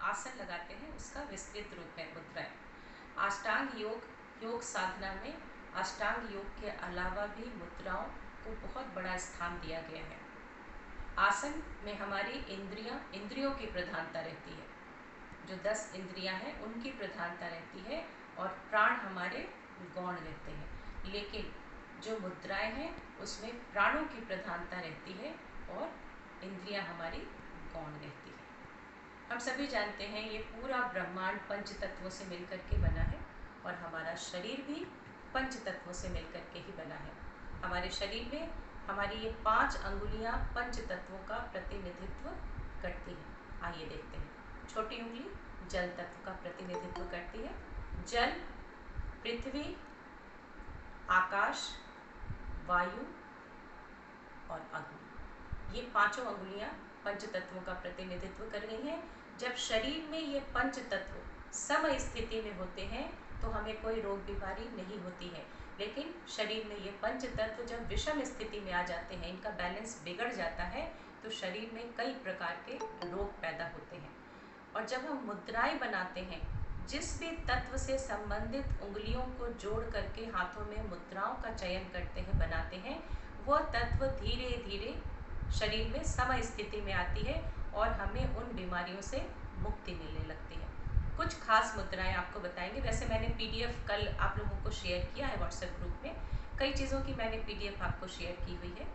आसन लगाते हैं उसका विस्तृत रूप है मुद्राएं। अष्टांग योग साधना में अष्टांग योग के अलावा भी मुद्राओं को बहुत बड़ा स्थान दिया गया है। आसन में हमारी इंद्रियों की प्रधानता रहती है, जो 10 इंद्रियां हैं उनकी प्रधानता रहती है और प्राण हमारे गौण रहते हैं। लेकिन जो मुद्राएं हैं उसमें प्राणों की प्रधानता रहती है और इंद्रियां हमारी गौण रहती है। हम सभी जानते हैं ये पूरा ब्रह्मांड पंच तत्वों से मिलकर के बना है और हमारा शरीर भी पंच तत्वों से मिलकर के ही बना है। हमारे शरीर में हमारी ये 5 अंगुलियां पंच तत्वों का प्रतिनिधित्व करती हैं। आइए देखते हैं। छोटी उंगली जल तत्व का प्रतिनिधित्व करती है। जल, पृथ्वी, आकाश, वायु और अग्नि, ये पांचों अंगुलियां पंच तत्वों का प्रतिनिधित्व कर रही हैं। जब शरीर में ये पंच तत्व सम स्थिति में होते हैं तो हमें कोई रोग बीमारी नहीं होती है। लेकिन शरीर में ये पंच तत्व जब विषम स्थिति में आ जाते हैं, इनका बैलेंस बिगड़ जाता है, तो शरीर में कई प्रकार के रोग पैदा होते हैं। और जब हम मुद्राएं बनाते हैं, जिस भी तत्व से संबंधित उंगलियों को जोड़ करके हाथों में मुद्राओं का चयन करते हैं, बनाते हैं, वह तत्व धीरे धीरे शरीर में सम स्थिति में आती है और हमें उन बीमारियों से मुक्ति मिलने लगती है। कुछ खास मुद्राएं आपको बताएंगे। वैसे मैंने पीडीएफ कल आप लोगों को शेयर किया है व्हाट्सएप ग्रुप में। कई चीज़ों की मैंने पीडीएफ आपको शेयर की हुई है,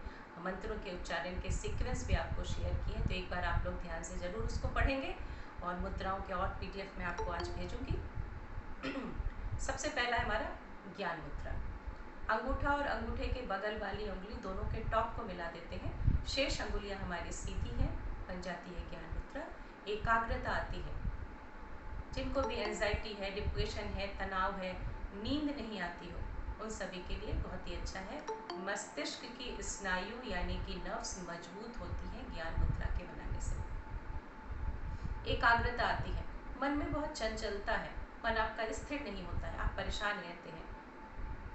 मंत्रों के उच्चारण के सीक्वेंस भी आपको शेयर किए हैं, तो एक बार आप लोग ध्यान से ज़रूर उसको पढ़ेंगे और मुद्राओं के और पीडीएफ मैं आपको आज भेजूंगी। सबसे पहला है हमारा ज्ञान मुद्रा। अंगूठा और अंगूठे के बगल वाली उंगली दोनों के टॉप को मिला देते हैं। शेष अंगुलियां हमारी सीधी हैं, बन जाती है ज्ञान मुद्रा। एकाग्रता आती है। जिनको भी एंजाइटी है, डिप्रेशन है, तनाव है, नींद नहीं आती हो, उन सभी के लिए बहुत ही अच्छा है। मस्तिष्क की स्नायु यानी कि नर्व्स मजबूत होती हैं ज्ञान मुद्रा के बनाने से। एकाग्रता आती है। मन में बहुत चंचलता है, मन आपका स्थिर नहीं होता है, आप परेशान रहते हैं,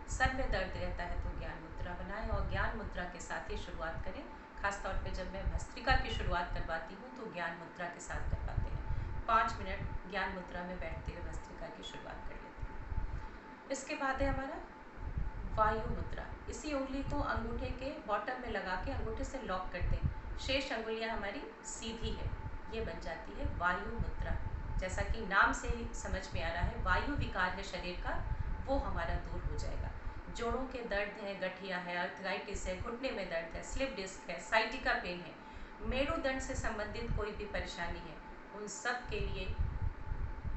सर में दर्द रहता है, तो ज्ञान मुद्रा बनाएं और ज्ञान मुद्रा के साथ ही शुरुआत करें। खासतौर पे जब मैं भस्त्रिका की शुरुआत करवाती हूँ तो ज्ञान मुद्रा के साथ करवाते हैं। 5 मिनट ज्ञान मुद्रा में बैठते हुए भस्त्रिका की शुरुआत कर लेते हैं। इसके बाद है हमारा वायु मुद्रा। इसी उंगली को अंगूठे के बॉटम में लगा के अंगूठे से लॉक कर दें। शेष अंगुलियां हमारी सीधी है, ये बन जाती है वायु मुद्रा। जैसा कि नाम से ही समझ में आ रहा है, वायु विकार है शरीर का, वो हमारा दूर हो जाएगा। जोड़ों के दर्द है, गठिया है, अर्थराइटिस है, घुटने में दर्द है, स्लिप डिस्क है, साइटिका पेन है, मेरुदंड से संबंधित कोई भी परेशानी है, उन सब के लिए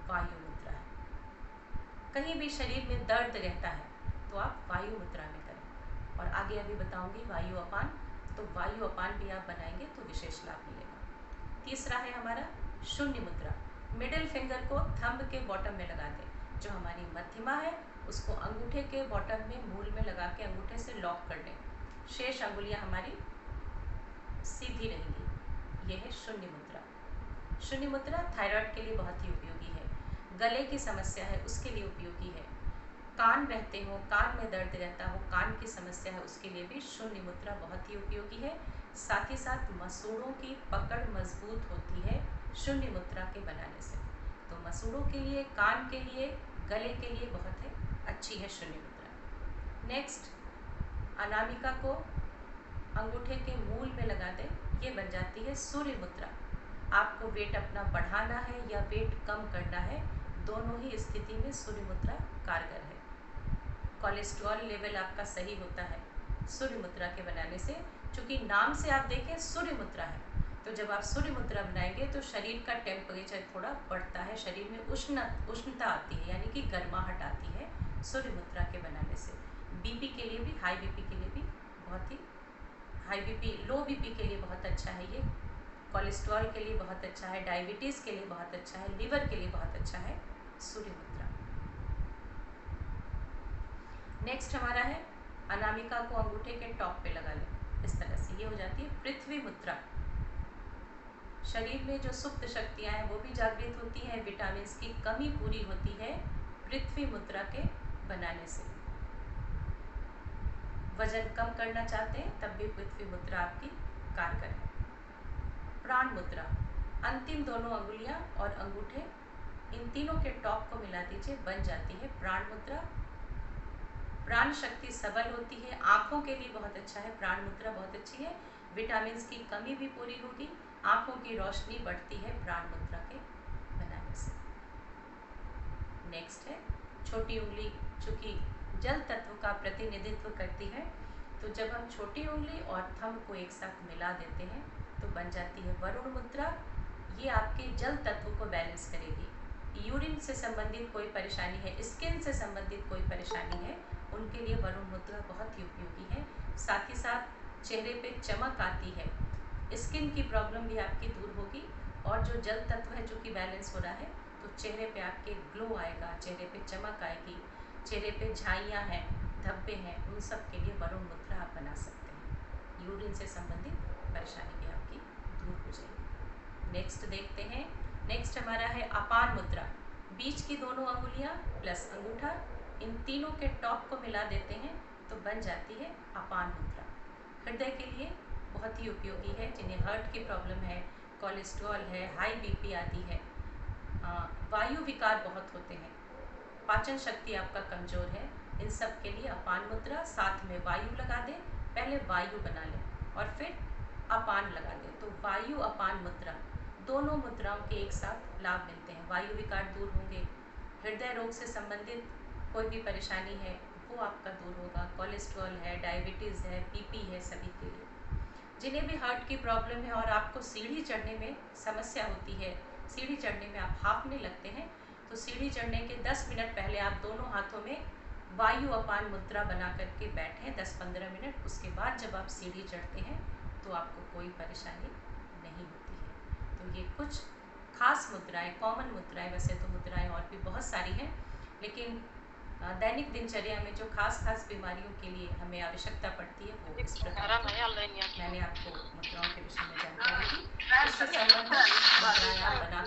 वायु मुद्रा है। कहीं भी शरीर में दर्द रहता है तो आप वायु मुद्रा में करें। और आगे अभी बताऊंगी वायु अपान, तो वायु अपान भी आप बनाएंगे तो विशेष लाभ मिलेगा। तीसरा है हमारा शून्य मुद्रा। मिडिल फिंगर को थंब के बॉटम में लगा दें। जो हमारी मध्यमा है उसको अंगूठे के बॉटम में मूल में लगा के अंगूठे से लॉक कर लें। शेष अंगुलियां हमारी सीधी रहेंगी। यह है शून्य मुद्रा। शून्य मुद्रा थायराइड के लिए बहुत ही उपयोगी है। गले की समस्या है उसके लिए उपयोगी है। कान बहते हो, कान में दर्द रहता हो, कान की समस्या है, उसके लिए भी शून्य मुद्रा बहुत ही उपयोगी है। साथ ही साथ मसूड़ों की पकड़ मजबूत होती है शून्य मुद्रा के बनाने से। तो मसूड़ों के लिए, कान के लिए, गले के लिए बहुत है अच्छी है शून्य मुद्रा। नेक्स्ट, अनामिका को अंगूठे के मूल में लगा दें, ये बन जाती है सूर्य मुद्रा। आपको वेट अपना बढ़ाना है या वेट कम करना है, दोनों ही स्थिति में सूर्य मुद्रा कारगर है। कोलेस्ट्रॉल लेवल आपका सही होता है सूर्य मुद्रा के बनाने से। चूँकि नाम से आप देखें सूर्य मुद्रा है, तो जब आप सूर्य मुद्रा बनाएंगे तो शरीर का टेम्परेचर थोड़ा बढ़ता है, शरीर में उष्णता आती है, यानी कि गर्माहट आती है सूर्य मुद्रा के बनाने से। बीपी के लिए भी, हाई बीपी के लिए भी बहुत ही, हाई बीपी, लो बीपी के लिए बहुत अच्छा है ये, कोलेस्ट्रॉल के लिए बहुत अच्छा है, डायबिटीज़ के लिए बहुत अच्छा है, लिवर के लिए बहुत अच्छा है सूर्य मुद्रा। नेक्स्ट हमारा है अनामिका को अंगूठे के टॉप पे लगा लें इस तरह से, ये हो जाती है पृथ्वी मुद्रा। शरीर में जो सुप्त शक्तियाँ हैं वो भी जागृत होती हैं, विटामिन की कमी पूरी होती है पृथ्वी मुद्रा के बनाने से। वजन कम करना चाहते हैं तब भी पृथ्वी मुद्रा आपकी कारगर है। प्राण मुद्रा। अंतिम दोनों अंगुलियां और अंगूठे, इन तीनों के टॉप को मिला दीजिए, बन जाती है प्राण मुद्रा। प्राण शक्ति सबल होती है, आंखों के लिए बहुत अच्छा है, प्राण मुद्रा बहुत अच्छी है, विटामिन की कमी भी पूरी होगी, आंखों की रोशनी बढ़ती है प्राण मुद्रा के बनाने से। नेक्स्ट है छोटी उंगली, चूंकि जल तत्व का प्रतिनिधित्व करती है, तो जब हम छोटी उंगली और थंब को एक साथ मिला देते हैं तो बन जाती है वरुण मुद्रा। ये आपके जल तत्व को बैलेंस करेगी। यूरिन से संबंधित कोई परेशानी है, स्किन से संबंधित कोई परेशानी है, उनके लिए वरुण मुद्रा बहुत ही उपयोगी है। साथ ही साथ चेहरे पे चमक आती है, स्किन की प्रॉब्लम भी आपकी दूर होगी, और जो जल तत्व है जो कि बैलेंस हो रहा है, तो चेहरे पे आपके ग्लो आएगा, चेहरे पे चमक आएगी, चेहरे पे झाइयाँ हैं, धब्बे हैं, उन सब के लिए वरुण मुद्रा आप बना सकते हैं। यूरिन से संबंधित परेशानी भी आपकी दूर हो जाएगी। नेक्स्ट देखते हैं, नेक्स्ट हमारा है अपान मुद्रा। बीच की दोनों अंगुलियां प्लस अंगूठा, इन तीनों के टॉप को मिला देते हैं तो बन जाती है अपान मुद्रा। हृदय के लिए बहुत ही उपयोगी है, जिन्हें हार्ट की प्रॉब्लम है, कोलेस्ट्रॉल है, हाई बीपी आदि है, वायु विकार बहुत होते हैं, पाचन शक्ति आपका कमज़ोर है, इन सब के लिए अपान मुद्रा। साथ में वायु लगा दें, पहले वायु बना लें और फिर अपान लगा दें, तो वायु अपान मुद्रा, दोनों मुद्राओं के एक साथ लाभ मिलते हैं। वायु विकार दूर होंगे, हृदय रोग से संबंधित कोई भी परेशानी है वो आपका दूर होगा, कोलेस्ट्रॉल है, डायबिटीज़ है, बीपी है, सभी के लिए। जिन्हें भी हार्ट की प्रॉब्लम है और आपको सीढ़ी चढ़ने में समस्या होती है, सीढ़ी चढ़ने में आप हांफने लगते हैं, तो सीढ़ी चढ़ने के 10 मिनट पहले आप दोनों हाथों में वायु अपान मुद्रा बना करके बैठें 10-15 मिनट। उसके बाद जब आप सीढ़ी चढ़ते हैं तो आपको कोई परेशानी नहीं होती है। तो ये कुछ खास मुद्राएं, कॉमन मुद्राएं, वैसे तो मुद्राएं और भी बहुत सारी हैं, लेकिन दैनिक दिनचर्या में जो खास बीमारियों के लिए हमें आवश्यकता पड़ती है वो इस प्रकार मैंने आपको मुद्राओं के विषय में जानकारी दी। इससे संबंधित मुद्राएं आप बना